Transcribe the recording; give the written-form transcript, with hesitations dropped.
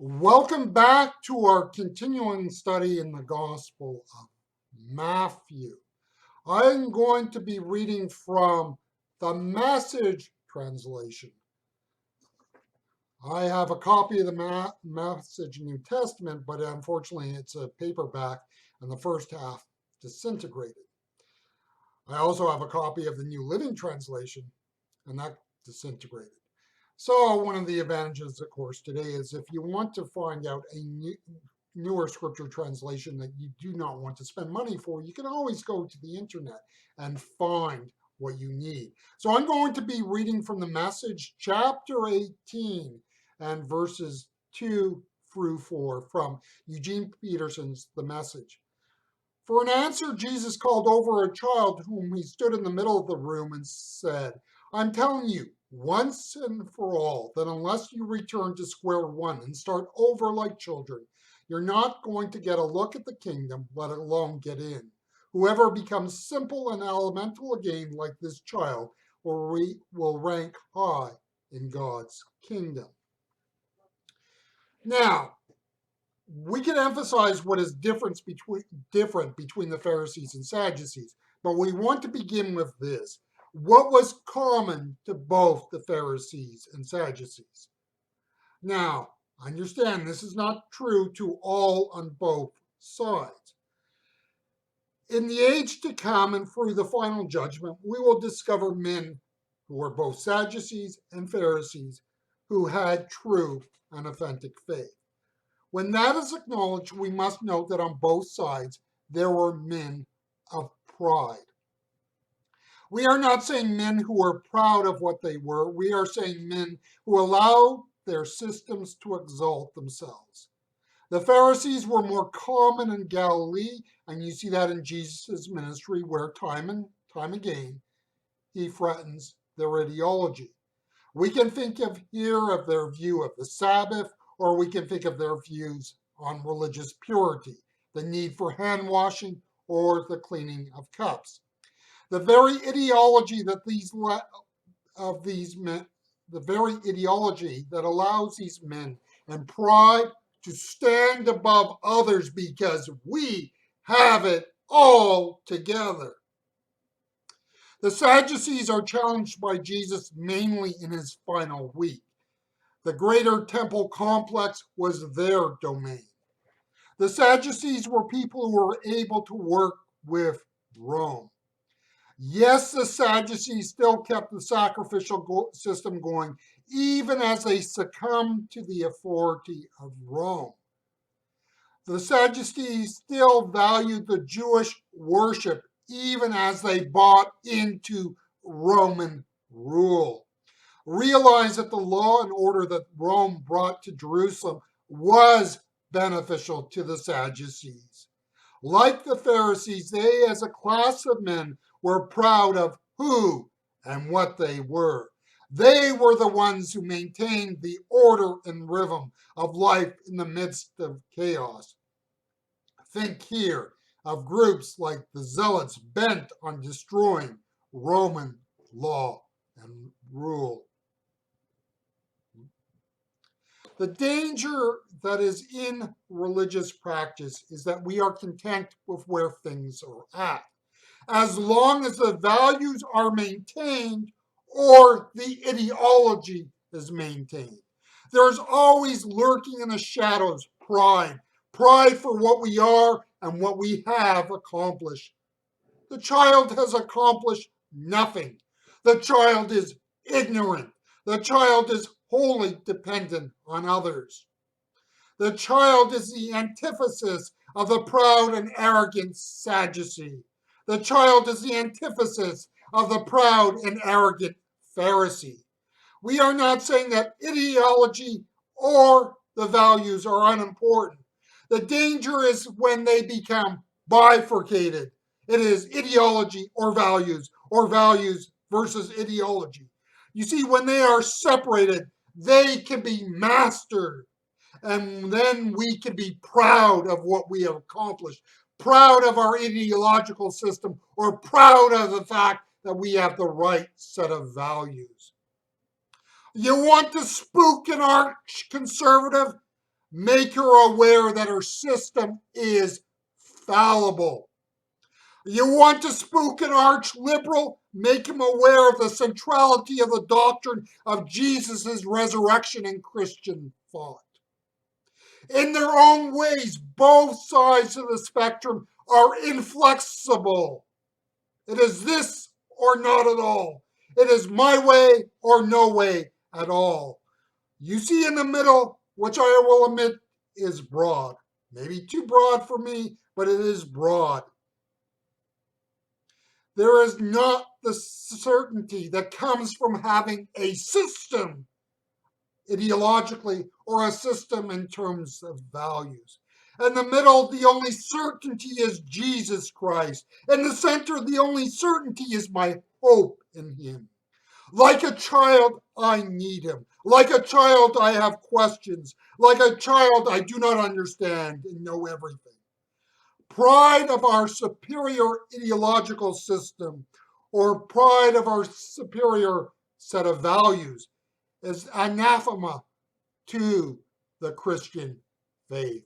Welcome back to our continuing study in the Gospel of Matthew. I'm going to be reading from the Message translation. I have a copy of the Message New Testament, but unfortunately it's a paperback and the first half disintegrated. I also have a copy of the New Living Translation and that disintegrated. So one of the advantages, of course, today is if you want to find out a newer scripture translation that you do not want to spend money for, you can always go to the internet and find what you need. So I'm going to be reading from the Message, chapter 18, and verses 2 through 4 from Eugene Peterson's The Message. For an answer, Jesus called over a child whom he stood in the middle of the room and said, I'm telling you, once and for all, that unless you return to square one and start over like children, you're not going to get a look at the kingdom, let alone get in. Whoever becomes simple and elemental again like this child will rank high in God's kingdom. Now, we can emphasize what is different between the Pharisees and Sadducees, but we want to begin with this. What was common to both the Pharisees and Sadducees? Now, understand this is not true to all on both sides. In the age to come and through the final judgment, we will discover men who were both Sadducees and Pharisees who had true and authentic faith. When that is acknowledged, we must note that on both sides there were men of pride. We are not saying men who were proud of what they were. We are saying men who allowed their systems to exalt themselves. The Pharisees were more common in Galilee, and you see that in Jesus' ministry, where time and time again he threatens their ideology. We can think of here of their view of the Sabbath, or we can think of their views on religious purity, the need for hand washing, or the cleaning of cups. The very ideology that allows these men and pride to stand above others because we have it all together. The Sadducees are challenged by Jesus mainly in his final week. The greater temple complex was their domain. The Sadducees were people who were able to work with Rome. Yes, the Sadducees still kept the sacrificial system going, even as they succumbed to the authority of Rome. The Sadducees still valued the Jewish worship, even as they bought into Roman rule. Realize that the law and order that Rome brought to Jerusalem was beneficial to the Sadducees. Like the Pharisees, they as a class of men were proud of who and what they were. They were the ones who maintained the order and rhythm of life in the midst of chaos. Think here of groups like the Zealots bent on destroying Roman law and rule. The danger that is in religious practice is that we are content with where things are at, as long as the values are maintained or the ideology is maintained. There's always lurking in the shadows pride for what we are and what we have accomplished. The child has accomplished nothing. The child is ignorant. The child is wholly dependent on others. The child is the antithesis of the proud and arrogant Sadducee. The child is the antithesis of the proud and arrogant Pharisee. We are not saying that ideology or the values are unimportant. The danger is when they become bifurcated. It is ideology or values versus ideology. You see, when they are separated, they can be mastered. And then we can be proud of what we have accomplished, proud of our ideological system, or proud of the fact that we have the right set of values. You want to spook an arch conservative? Make her aware that her system is fallible. You want to spook an arch liberal? Make him aware of the centrality of the doctrine of Jesus' resurrection in Christian thought. In their own ways, both sides of the spectrum are inflexible. It is this or not at all. It is my way or no way at all. You see in the middle, which I will admit is broad. Maybe too broad for me, but it is broad. There is not the certainty that comes from having a system ideologically or a system in terms of values. In the middle, the only certainty is Jesus Christ. In the center, the only certainty is my hope in him. Like a child, I need him. Like a child, I have questions. Like a child, I do not understand and know everything. Pride of our superior ideological system or pride of our superior set of values is anathema to the Christian faith.